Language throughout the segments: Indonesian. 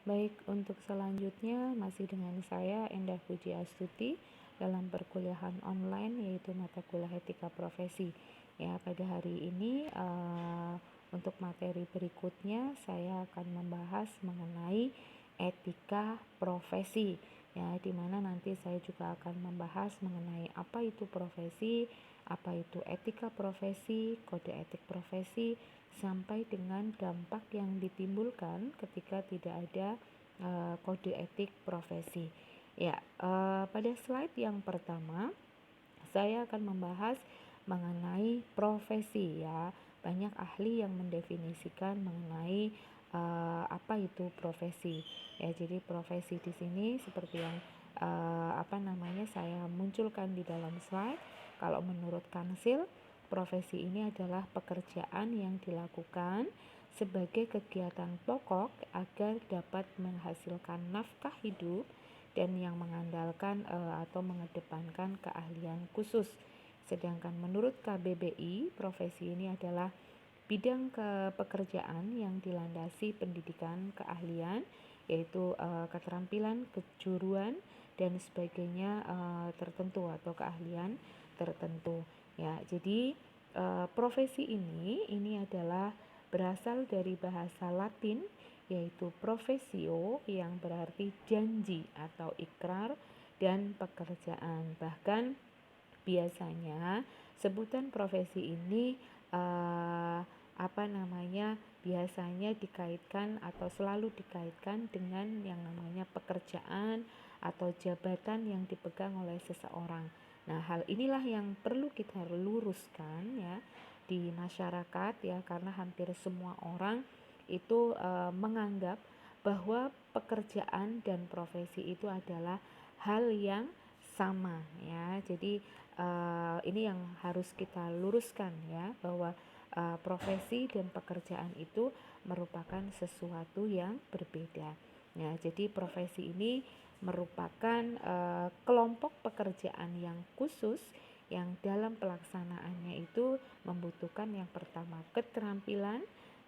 Baik, untuk selanjutnya masih dengan saya Endah Puji Astuti dalam perkuliahan online yaitu mata kuliah etika profesi. Ya, pada hari ini untuk materi berikutnya saya akan membahas mengenai etika profesi. Ya, di mana nanti saya juga akan membahas mengenai apa itu profesi, apa itu etika profesi, kode etik profesi, sampai dengan dampak yang ditimbulkan ketika tidak ada kode etik profesi. Ya, pada slide yang pertama saya akan membahas mengenai profesi ya. Banyak ahli yang mendefinisikan mengenai apa itu profesi. Ya, jadi profesi di sini seperti yang saya munculkan di dalam slide. Kalau menurut Kansil, profesi ini adalah pekerjaan yang dilakukan sebagai kegiatan pokok agar dapat menghasilkan nafkah hidup dan yang mengandalkan atau mengedepankan keahlian khusus. Sedangkan menurut KBBI, profesi ini adalah bidang pekerjaan yang dilandasi pendidikan keahlian, yaitu keterampilan, kejuruan dan sebagainya tertentu atau keahlian tertentu. Ya, jadi profesi ini adalah berasal dari bahasa Latin yaitu profesio yang berarti janji atau ikrar dan pekerjaan. Bahkan biasanya sebutan profesi ini eh, biasanya dikaitkan atau selalu dikaitkan dengan yang namanya pekerjaan atau jabatan yang dipegang oleh seseorang. Nah, hal inilah yang perlu kita luruskan ya di masyarakat ya, karena hampir semua orang itu menganggap bahwa pekerjaan dan profesi itu adalah hal yang sama ya. Jadi ini yang harus kita luruskan ya, bahwa profesi dan pekerjaan itu merupakan sesuatu yang berbeda. Ya, jadi profesi ini merupakan kelompok pekerjaan yang khusus yang dalam pelaksanaannya itu membutuhkan yang pertama keterampilan,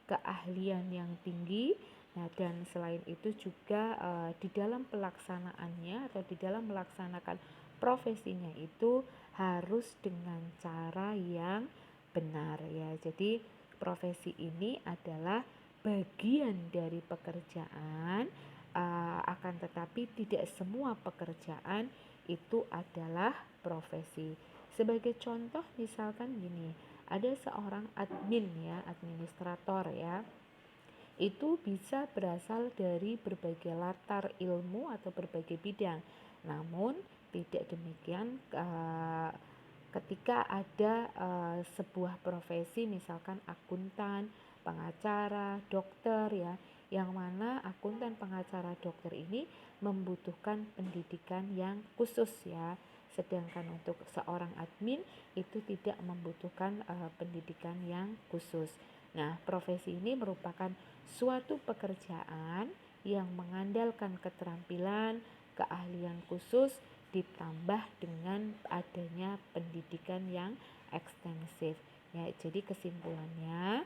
keahlian yang tinggi. Nah, dan selain itu juga di dalam pelaksanaannya atau di dalam melaksanakan profesinya itu harus dengan cara yang benar ya. Jadi profesi ini adalah bagian dari pekerjaan, akan tetapi tidak semua pekerjaan itu adalah profesi. Sebagai contoh misalkan gini, ada seorang admin ya, administrator ya, itu bisa berasal dari berbagai latar ilmu atau berbagai bidang. Namun tidak demikian ketika ada sebuah profesi misalkan akuntan, pengacara, dokter ya, yang mana akuntan, pengacara, dokter ini membutuhkan pendidikan yang khusus ya. Sedangkan untuk seorang admin itu tidak membutuhkan pendidikan yang khusus. Nah, profesi ini merupakan suatu pekerjaan yang mengandalkan keterampilan, keahlian khusus ditambah dengan adanya pendidikan yang ekstensif. Ya, jadi kesimpulannya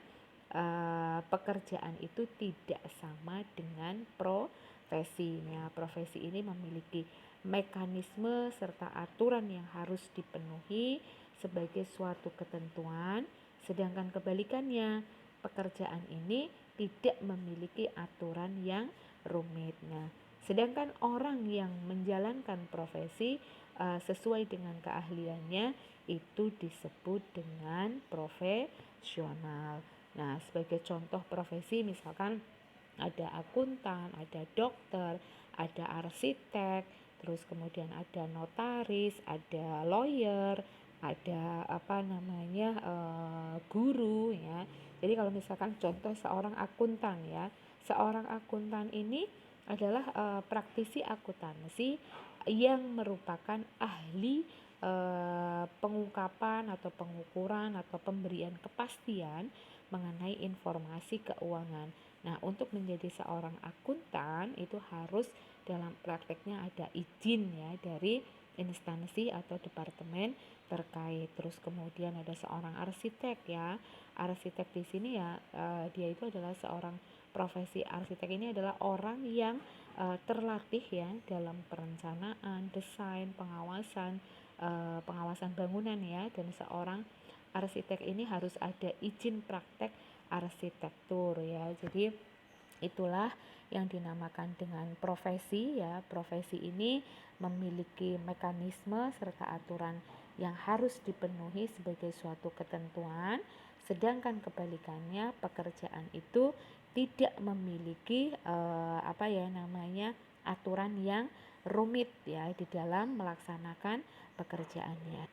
pekerjaan itu tidak sama dengan profesinya. Profesi ini memiliki mekanisme serta aturan yang harus dipenuhi sebagai suatu ketentuan, sedangkan kebalikannya pekerjaan ini tidak memiliki aturan yang rumit. Nah, sedangkan orang yang menjalankan profesi sesuai dengan keahliannya itu disebut dengan profesional. Nah, sebagai contoh profesi misalkan ada akuntan, ada dokter, ada arsitek, terus kemudian ada notaris, ada lawyer, ada guru ya. Jadi kalau misalkan contoh seorang akuntan ya, seorang akuntan ini adalah praktisi akuntansi yang merupakan ahli pengungkapan atau pengukuran atau pemberian kepastian mengenai informasi keuangan. Nah, untuk menjadi seorang akuntan itu harus dalam prakteknya ada izin ya dari instansi atau departemen terkait. Terus kemudian ada seorang arsitek ya. Arsitek di sini ya dia itu adalah seorang profesi arsitek ini adalah orang yang terlatih ya dalam perencanaan, desain, pengawasan bangunan ya, dan seorang arsitek ini harus ada izin praktek arsitektur ya. Jadi itulah yang dinamakan dengan profesi ya. Profesi ini memiliki mekanisme serta aturan yang harus dipenuhi sebagai suatu ketentuan, sedangkan kebalikannya pekerjaan itu tidak memiliki aturan yang rumit ya di dalam melaksanakan pekerjaannya.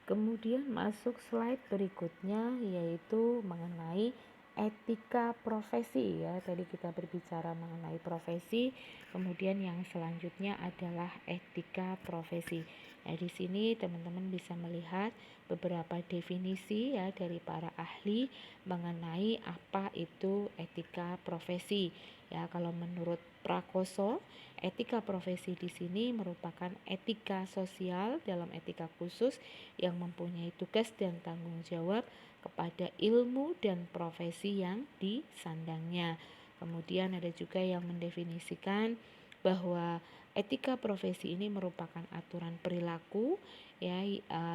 Kemudian masuk slide berikutnya, yaitu mengenai etika profesi ya. Tadi kita berbicara mengenai profesi, kemudian yang selanjutnya adalah etika profesi. Nah, di sini teman-teman bisa melihat beberapa definisi ya dari para ahli mengenai apa itu etika profesi. Ya, kalau menurut Prakoso, etika profesi di sini merupakan etika sosial dalam etika khusus yang mempunyai tugas dan tanggung jawab kepada ilmu dan profesi yang disandangnya. Kemudian ada juga yang mendefinisikan bahwa etika profesi ini merupakan aturan perilaku ya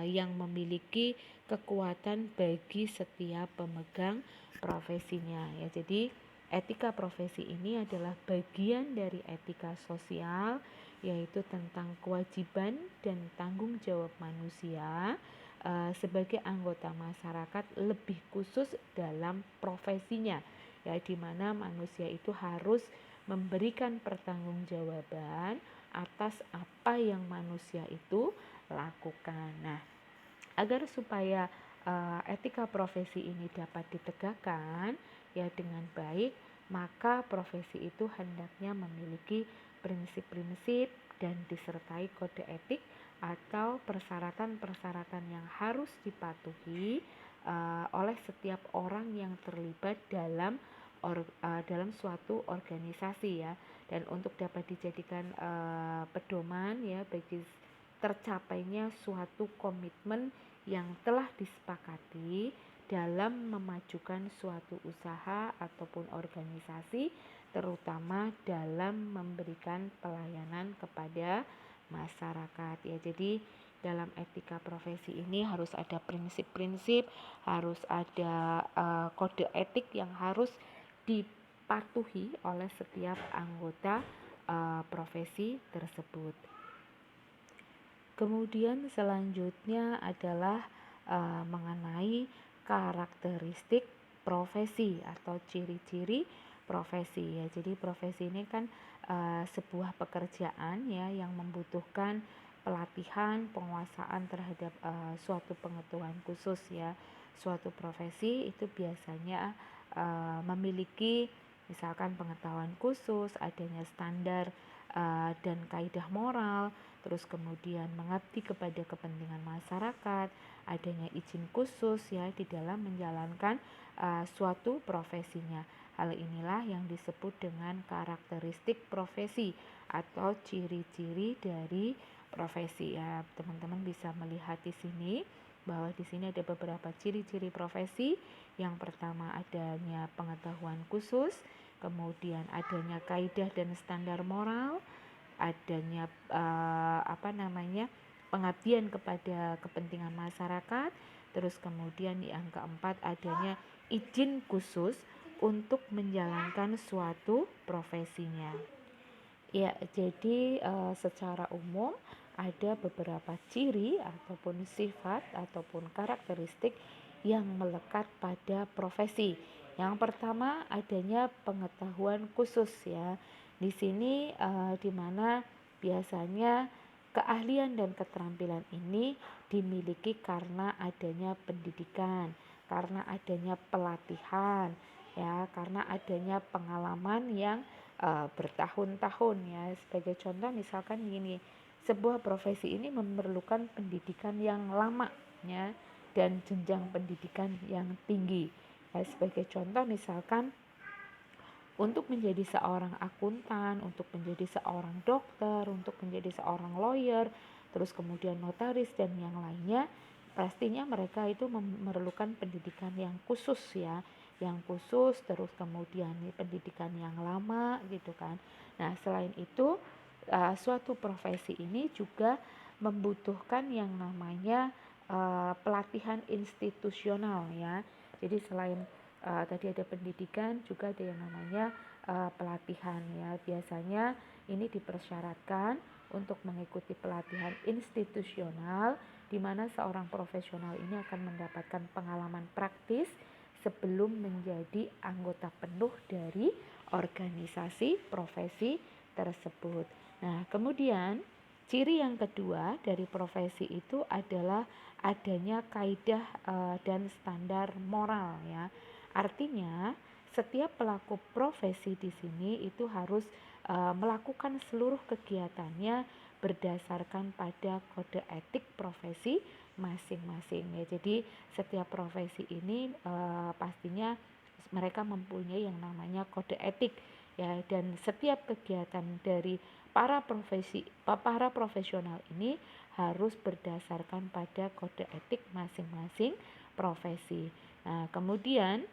yang memiliki kekuatan bagi setiap pemegang profesinya ya. Jadi etika profesi ini adalah bagian dari etika sosial, yaitu tentang kewajiban dan tanggung jawab manusia sebagai anggota masyarakat, lebih khusus dalam profesinya ya, di mana manusia itu harus memberikan pertanggungjawaban atas apa yang manusia itu lakukan. Nah, agar supaya etika profesi ini dapat ditegakkan ya dengan baik, maka profesi itu hendaknya memiliki prinsip-prinsip dan disertai kode etik atau persyaratan-persyaratan yang harus dipatuhi oleh setiap orang yang terlibat dalam suatu organisasi ya. Dan untuk dapat dijadikan pedoman ya bagi tercapainya suatu komitmen yang telah disepakati dalam memajukan suatu usaha ataupun organisasi, terutama dalam memberikan pelayanan kepada masyarakat ya. Jadi dalam etika profesi ini harus ada prinsip-prinsip, harus ada kode etik yang harus dipatuhi oleh setiap anggota profesi tersebut. Kemudian selanjutnya adalah mengenai karakteristik profesi atau ciri-ciri profesi ya. Jadi profesi ini kan sebuah pekerjaan ya yang membutuhkan pelatihan, penguasaan terhadap suatu pengetahuan khusus ya. Suatu profesi itu biasanya memiliki misalkan pengetahuan khusus, adanya standar dan kaidah moral, terus kemudian mengabdi kepada kepentingan masyarakat, adanya izin khusus ya di dalam menjalankan suatu profesinya. Hal inilah yang disebut dengan karakteristik profesi atau ciri-ciri dari profesi ya. Teman-teman bisa melihat di sini bahwa di sini ada beberapa ciri-ciri profesi. Yang pertama adanya pengetahuan khusus, kemudian adanya kaidah dan standar moral, adanya pengabdian kepada kepentingan masyarakat, terus kemudian yang keempat adanya izin khusus untuk menjalankan suatu profesinya. Ya, jadi secara umum ada beberapa ciri ataupun sifat ataupun karakteristik yang melekat pada profesi. Yang pertama adanya pengetahuan khusus ya. Di sini di mana biasanya keahlian dan keterampilan ini dimiliki karena adanya pendidikan, karena adanya pelatihan, ya, karena adanya pengalaman yang bertahun-tahun ya. Sebagai contoh misalkan gini, sebuah profesi ini memerlukan pendidikan yang lama ya dan jenjang pendidikan yang tinggi. Ya, sebagai contoh misalkan untuk menjadi seorang akuntan, untuk menjadi seorang dokter, untuk menjadi seorang lawyer, terus kemudian notaris dan yang lainnya, pastinya mereka itu memerlukan pendidikan yang khusus ya, yang khusus, terus kemudian pendidikan yang lama gitu kan. Nah, selain itu suatu profesi ini juga membutuhkan yang namanya pelatihan institusional ya. Jadi selain tadi ada pendidikan, juga ada yang namanya pelatihan ya. Biasanya ini dipersyaratkan untuk mengikuti pelatihan institusional, di mana seorang profesional ini akan mendapatkan pengalaman praktis sebelum menjadi anggota penuh dari organisasi profesi tersebut. Nah, kemudian ciri yang kedua dari profesi itu adalah adanya kaidah dan standar moral ya. Artinya, setiap pelaku profesi di sini itu harus melakukan seluruh kegiatannya berdasarkan pada kode etik profesi masing-masing ya. Jadi setiap profesi ini pastinya mereka mempunyai yang namanya kode etik ya, dan setiap kegiatan dari para profesional ini harus berdasarkan pada kode etik masing-masing profesi. Nah, kemudian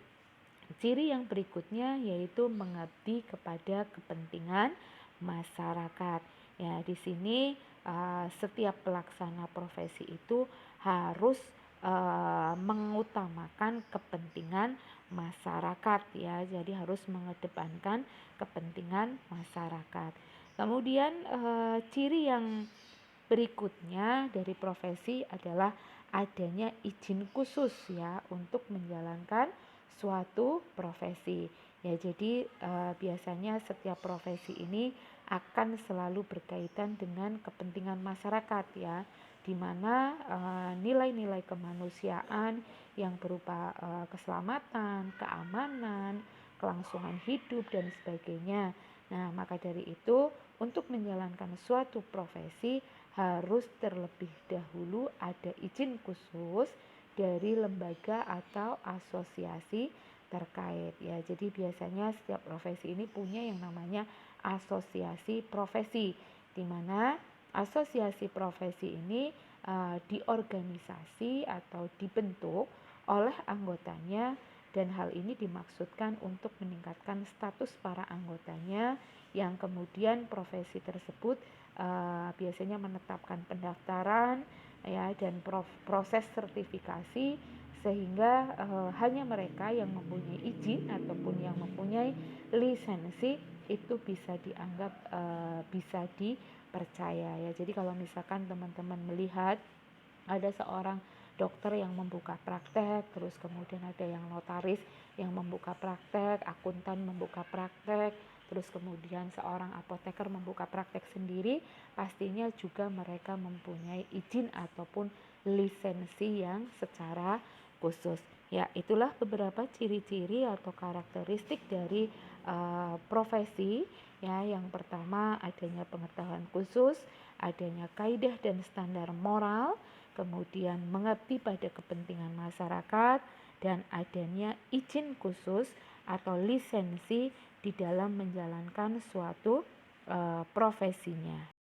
ciri yang berikutnya yaitu mengabdi kepada kepentingan masyarakat. Ya, di sini setiap pelaksana profesi itu harus mengutamakan kepentingan masyarakat ya. Jadi harus mengedepankan kepentingan masyarakat. Kemudian ciri yang berikutnya dari profesi adalah adanya izin khusus ya untuk menjalankan suatu profesi. Ya, jadi biasanya setiap profesi ini akan selalu berkaitan dengan kepentingan masyarakat ya, di mana nilai-nilai kemanusiaan yang berupa keselamatan, keamanan, kelangsungan hidup dan sebagainya. Nah, maka dari itu untuk menjalankan suatu profesi harus terlebih dahulu ada izin khusus dari lembaga atau asosiasi terkait ya. Jadi biasanya setiap profesi ini punya yang namanya asosiasi profesi, di mana asosiasi profesi ini diorganisasi atau dibentuk oleh anggotanya, dan hal ini dimaksudkan untuk meningkatkan status para anggotanya, yang kemudian profesi tersebut biasanya menetapkan pendaftaran ya dan proses sertifikasi, sehingga hanya mereka yang mempunyai izin ataupun yang mempunyai lisensi itu bisa dianggap bisa dipercaya ya. Jadi kalau misalkan teman-teman melihat ada seorang dokter yang membuka praktek, terus kemudian ada yang notaris yang membuka praktek, akuntan membuka praktek, terus kemudian seorang apoteker membuka praktek sendiri, pastinya juga mereka mempunyai izin ataupun lisensi yang secara khusus. Ya, itulah beberapa ciri-ciri atau karakteristik dari profesi ya. Yang pertama adanya pengetahuan khusus, adanya kaidah dan standar moral, kemudian mengabdi pada kepentingan masyarakat, dan adanya izin khusus atau lisensi di dalam menjalankan suatu profesinya.